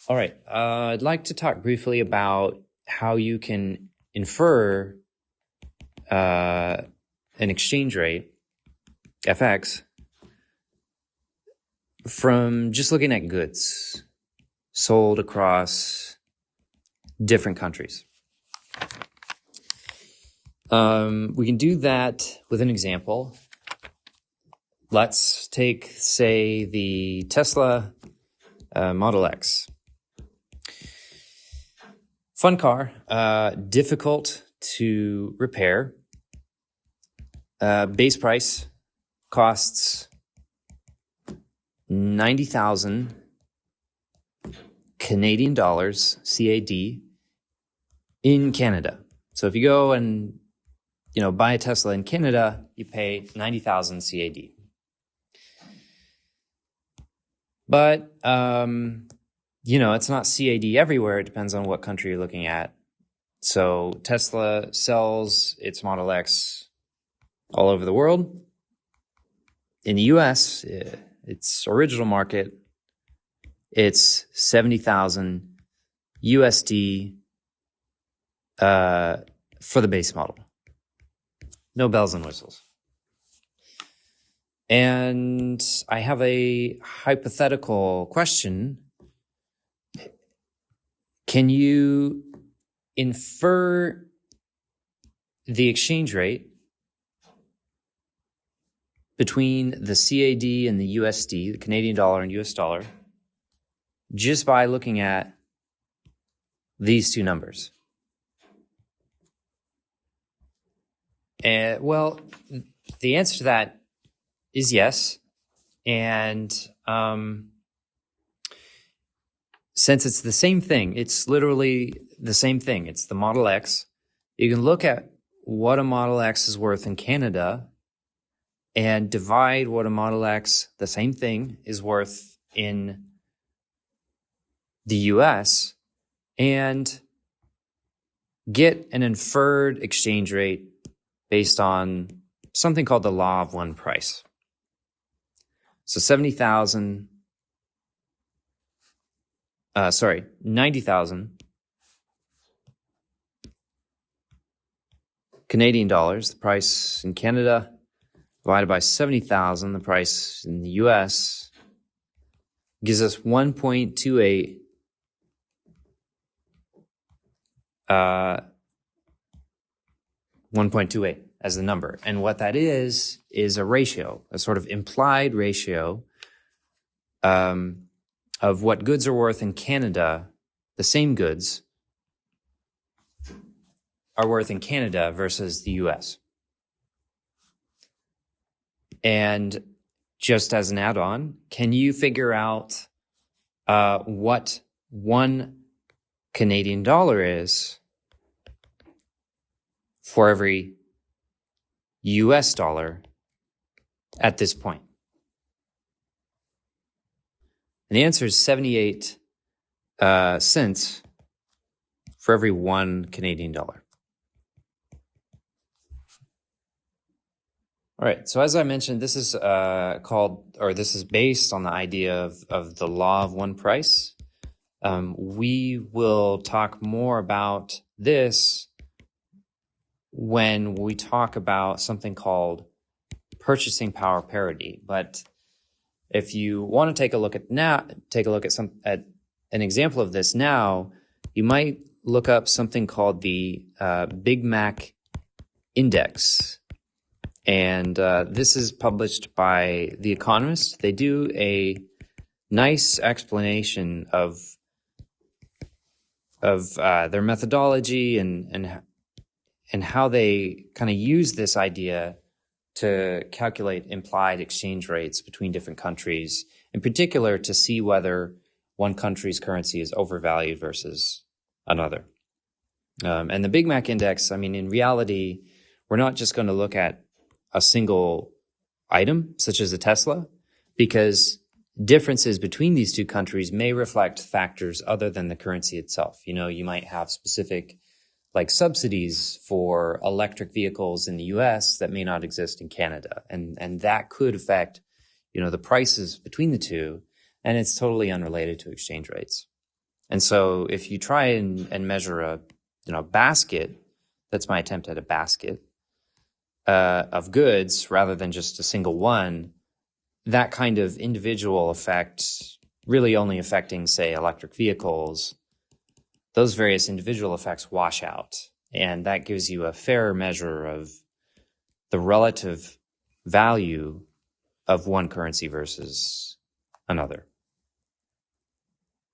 All right. I'd like to talk briefly about how you can infer an exchange rate, FX, from just looking at goods sold across different countries. We can do that with an example. Let's take, say, the Tesla Model X. Fun car, difficult to repair. Base price costs 90,000 Canadian dollars, CAD, in Canada. So if you go and buy a Tesla in Canada, you pay 90,000 CAD. But it's not CAD everywhere. It depends on what country you're looking at. So Tesla sells its Model X all over the world. In the US, its original market, it's 70,000 USD for the base model. No bells and whistles. And I have a hypothetical question. Can you infer the exchange rate between the CAD and the USD, the Canadian dollar and US dollar, just by looking at these two numbers? Well, the answer to that is yes. And since it's the same thing, it's literally the same thing. It's the Model X. You can look at what a Model X is worth in Canada and divide what a Model X, the same thing, is worth in the US and get an inferred exchange rate based on something called the law of one price. So 90,000 Canadian dollars, the price in Canada, divided by 70,000, the price in the US, gives us 1.28 1.28 as the number. And what that is a ratio, a sort of implied ratio of what goods are worth in Canada, the same goods are worth in Canada versus the US. And just as an add-on, can you figure out what 1 Canadian dollar is for every US dollar at this point? And the answer is 78 cents for every 1 Canadian dollar. All right, so as I mentioned, this is this is based on the idea of the law of one price. We will talk more about this when we talk about something called purchasing power parity. But if you want to take a look at an example of this now, you might look up something called the Big Mac Index. And this is published by The Economist. They do a nice explanation of their methodology and how they kind of use this idea to calculate implied exchange rates between different countries, in particular to see whether one country's currency is overvalued versus another. And the Big Mac Index, in reality, we're not just going to look at a single item, such as a Tesla, because differences between these two countries may reflect factors other than the currency itself. You might have specific subsidies for electric vehicles in the US that may not exist in Canada. And that could affect, the prices between the two. And it's totally unrelated to exchange rates. And so if you try and measure a basket, that's my attempt at a basket of goods rather than just a single one, that kind of individual effect really only affecting, say, electric vehicles, those various individual effects wash out. And that gives you a fairer measure of the relative value of one currency versus another.